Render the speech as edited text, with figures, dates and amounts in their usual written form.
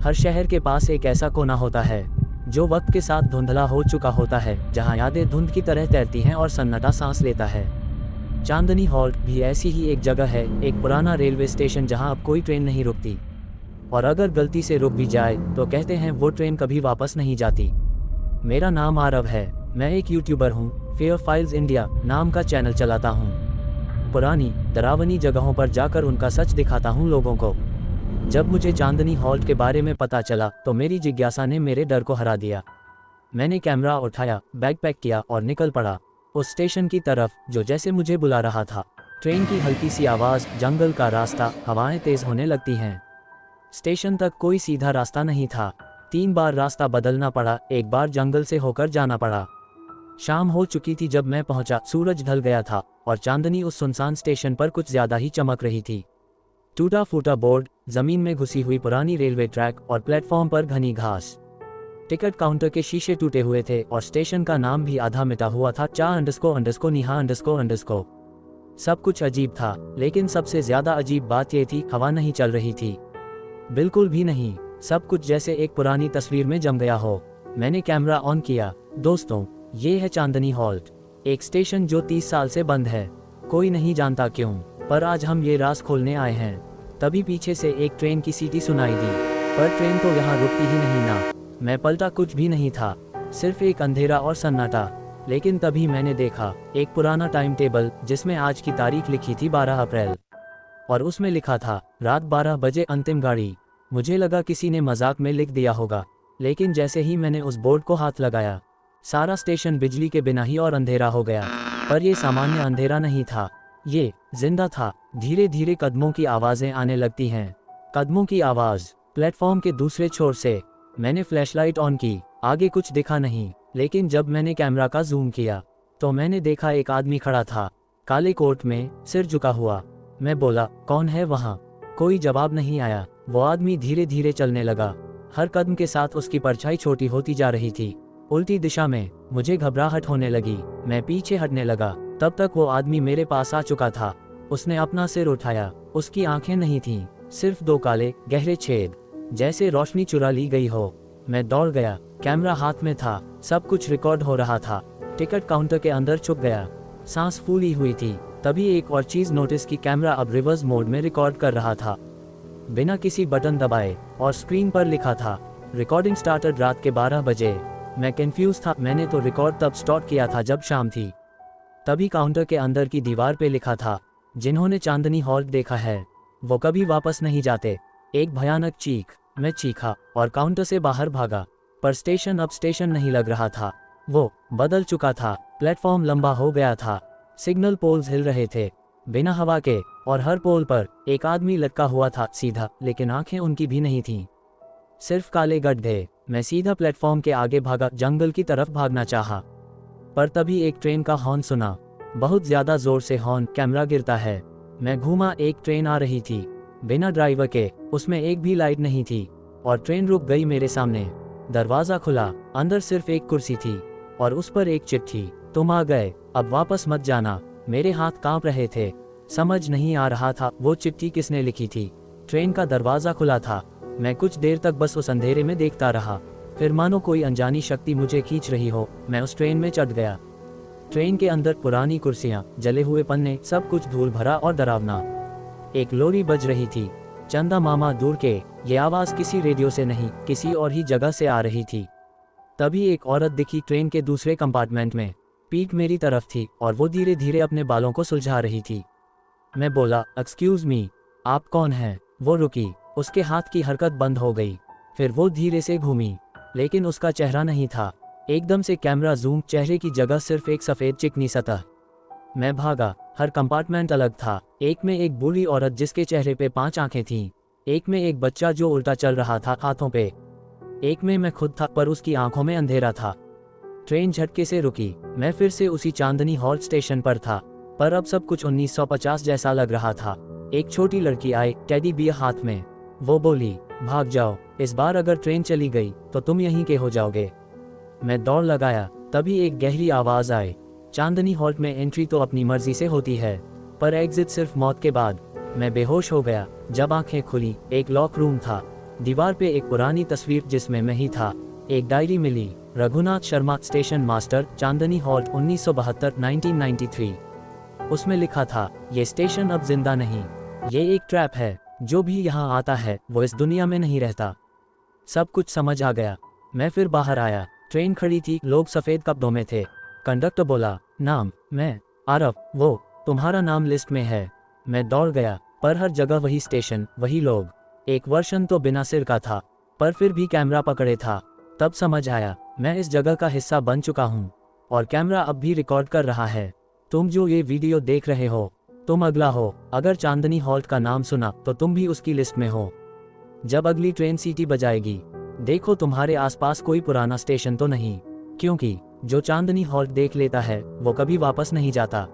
हर शहर के पास एक ऐसा कोना होता है जो वक्त के साथ धुंधला हो चुका होता है, जहां यादें धुंध की तरह तैरती हैं और सन्नाटा सांस लेता है। चांदनी हॉल्ट भी ऐसी ही एक जगह है, एक पुराना रेलवे स्टेशन जहां अब कोई ट्रेन नहीं रुकती, और अगर गलती से रुक भी जाए तो कहते हैं वो ट्रेन कभी वापस नहीं जाती। मेरा नाम आरव है, मैं एक यूट्यूबर हूँ, फेयर फाइल्स इंडिया नाम का चैनल चलाता हूँ। पुरानी डरावनी जगहों पर जाकर उनका सच दिखाता हूँ लोगों को। जब मुझे चांदनी हॉल्ट के बारे में पता चला तो मेरी जिज्ञासा ने मेरे डर को हरा दिया। मैंने कैमरा उठाया, बैग पैक किया और निकल पड़ा उस स्टेशन की तरफ जो जैसे मुझे बुला रहा था। ट्रेन की हल्की सी आवाज़, जंगल का रास्ता, हवाएं तेज होने लगती हैं। स्टेशन तक कोई सीधा रास्ता नहीं था, 3 बार रास्ता बदलना पड़ा, एक बार जंगल से होकर जाना पड़ा। शाम हो चुकी थी जब मैं पहुंचा, सूरज ढल गया था और चांदनी उस सुनसान स्टेशन पर कुछ ज्यादा ही चमक रही थी। टूटा फूटा बोर्ड, जमीन में घुसी हुई पुरानी रेलवे ट्रैक और प्लेटफॉर्म पर घनी घास। टिकट काउंटर के शीशे टूटे हुए थे और स्टेशन का नाम भी आधा मिटा हुआ था, चा__निहा__। सब कुछ अजीब था, लेकिन सबसे ज्यादा अजीब बात यह थी, हवा नहीं चल रही थी, बिल्कुल भी नहीं। सब कुछ जैसे एक पुरानी तस्वीर में जम गया हो। मैंने कैमरा ऑन किया। दोस्तों, ये है चांदनी हॉल्ट, एक स्टेशन जो 30 साल से बंद है। कोई नहीं जानता क्यों, पर आज हम ये राज खोलने आए हैं। तभी पीछे से एक ट्रेन की सीटी सुनाई दी, पर ट्रेन तो यहाँ रुकती ही नहीं ना। मैं पलटा, कुछ भी नहीं था, सिर्फ एक अंधेरा और सन्नाटा। लेकिन तभी मैंने देखा एक पुराना टाइम टेबल जिसमें आज की तारीख लिखी थी 12 अप्रैल, और उसमें लिखा था रात 12 बजे अंतिम गाड़ी। मुझे लगा किसी ने मजाक में लिख दिया होगा, लेकिन जैसे ही मैंने उस बोर्ड को हाथ लगाया, सारा स्टेशन बिजली के बिना ही और अंधेरा हो गया। पर यह सामान्य अंधेरा नहीं था, ये जिंदा था। धीरे धीरे कदमों की आवाजें आने लगती हैं, कदमों की आवाज प्लेटफॉर्म के दूसरे छोर से। मैंने फ्लैशलाइट ऑन की, आगे कुछ दिखा नहीं, लेकिन जब मैंने कैमरा का जूम किया तो मैंने देखा एक आदमी खड़ा था, काले कोट में, सिर झुका हुआ। मैं बोला, कौन है वहाँ? कोई जवाब नहीं आया। वो आदमी धीरे धीरे चलने लगा, हर कदम के साथ उसकी परछाई छोटी होती जा रही थी, उल्टी दिशा में। मुझे घबराहट होने लगी, मैं पीछे हटने लगा। तब तक वो आदमी मेरे पास आ चुका था। उसने अपना सिर उठाया, उसकी आंखें नहीं थीं, सिर्फ 2 काले गहरे छेद, जैसे रोशनी चुरा ली गई हो। मैं दौड़ गया, कैमरा हाथ में था, सब कुछ रिकॉर्ड हो रहा था। टिकट काउंटर के अंदर छुप गया, सांस फूली हुई थी। तभी एक और चीज नोटिस की, कैमरा अब रिवर्स मोड में रिकॉर्ड कर रहा था, बिना किसी बटन दबाए, और स्क्रीन पर लिखा था रिकॉर्डिंग स्टार्टेड रात के 12 बजे। मैं कंफ्यूज था, मैंने तो रिकॉर्ड तब स्टार्ट किया था जब शाम थी। तभी काउंटर के अंदर की दीवार पे लिखा था, जिन्होंने चांदनी हॉल्ट देखा है वो कभी वापस नहीं जाते। एक भयानक चीख, मैं चीखा और काउंटर से बाहर भागा, पर स्टेशन अब स्टेशन नहीं लग रहा था, वो बदल चुका था। प्लेटफॉर्म लंबा हो गया था, सिग्नल पोल्स हिल रहे थे बिना हवा के, और हर पोल पर एक आदमी लटका हुआ था, सीधा, लेकिन आंखें उनकी भी नहीं थीं, सिर्फ काले गड्ढे। मैं सीधा प्लेटफॉर्म के आगे भागा, जंगल की तरफ भागना चाहा, पर तभी एक ट्रेन का हॉर्न सुना, बहुत ज्यादा जोर से हॉर्न। कैमरा गिरता है, मैं घूमा, एक ट्रेन आ रही थी, बिना ड्राइवर के, उसमें एक भी लाइट नहीं थी, और ट्रेन रुक गई मेरे सामने। दरवाजा खुला, अंदर सिर्फ एक कुर्सी थी और उस पर एक चिट्ठी, तुम आ गए, अब वापस मत जाना। मेरे हाथ कांप रहे थे, समझ नहीं आ रहा था वो चिट्ठी किसने लिखी थी। ट्रेन का दरवाजा खुला था, मैं कुछ देर तक बस उस अंधेरे में देखता रहा, फिर मानो कोई अनजानी शक्ति मुझे खींच रही हो, मैं उस ट्रेन में चढ़ गया। ट्रेन के अंदर पुरानी कुर्सियां, जले हुए पन्ने, सब कुछ धूल भरा और डरावना। एक लोरी बज रही थी, चंदा मामा दूर के। ये आवाज किसी रेडियो से नहीं, किसी और ही जगह से आ रही थी। तभी एक औरत दिखी ट्रेन के दूसरे कंपार्टमेंट में, पीठ मेरी तरफ थी और वो धीरे धीरे अपने बालों को सुलझा रही थी। मैं बोला, एक्सक्यूज मी, आप कौन हैं? वो रुकी, उसके हाथ की हरकत बंद हो गई, फिर वो धीरे से घूमी, लेकिन उसका चेहरा नहीं था। एकदम से कैमरा जूम, चेहरे की जगह सिर्फ एक सफेद चिकनी सतह। मैं भागा, हर कंपार्टमेंट अलग था। एक में एक बूढ़ी औरत जिसके चेहरे पे 5 आंखें थीं, एक में एक बच्चा जो उल्टा चल रहा था हाथों पे, एक में मैं खुद था, पर उसकी आंखों में अंधेरा था। ट्रेन झटके से रुकी, मैं फिर से उसी चांदनी हॉल्ट स्टेशन पर था, पर अब सब कुछ 1950 जैसा लग रहा था। एक छोटी लड़की आई, टेडी बियर हाथ में। वो बोली, भाग जाओ, इस बार अगर ट्रेन चली गई तो तुम यहीं के हो जाओगे। मैं दौड़ लगाया, तभी एक गहरी आवाज आई, चांदनी हॉल्ट में एंट्री तो अपनी मर्जी से होती है, पर एग्जिट सिर्फ मौत के बाद। मैं बेहोश हो गया। जब आंखें खुली, एक लॉक रूम था, दीवार पे एक पुरानी तस्वीर जिसमें मैं ही था। एक डायरी मिली, रघुनाथ शर्मा स्टेशन मास्टर, चांदनी हॉल्ट 1972 1993। उसमें लिखा था, ये स्टेशन अब जिंदा नहीं, ये एक ट्रैप है। जो भी यहाँ आता है वो इस दुनिया में नहीं रहता। सब कुछ समझ आ गया। मैं फिर बाहर आया। ट्रेन खड़ी थी, लोग सफ़ेद कपड़ों में थे। कंडक्टर बोला, नाम? मैं, आरव। वो, तुम्हारा नाम लिस्ट में है। मैं दौड़ गया, पर हर जगह वही स्टेशन, वही लोग। एक वर्षन तो बिना सिर का था, पर फिर भी कैमरा पकड़े था। तब समझ आया, मैं इस जगह का हिस्सा बन चुका हूँ, और कैमरा अब भी रिकॉर्ड कर रहा है। तुम जो ये वीडियो देख रहे हो, तुम अगला हो। अगर चांदनी हॉल्ट का नाम सुना तो तुम भी उसकी लिस्ट में हो। जब अगली ट्रेन सीटी बजाएगी, देखो तुम्हारे आसपास कोई पुराना स्टेशन तो नहीं, क्योंकि जो चांदनी हॉल्ट देख लेता है वो कभी वापस नहीं जाता।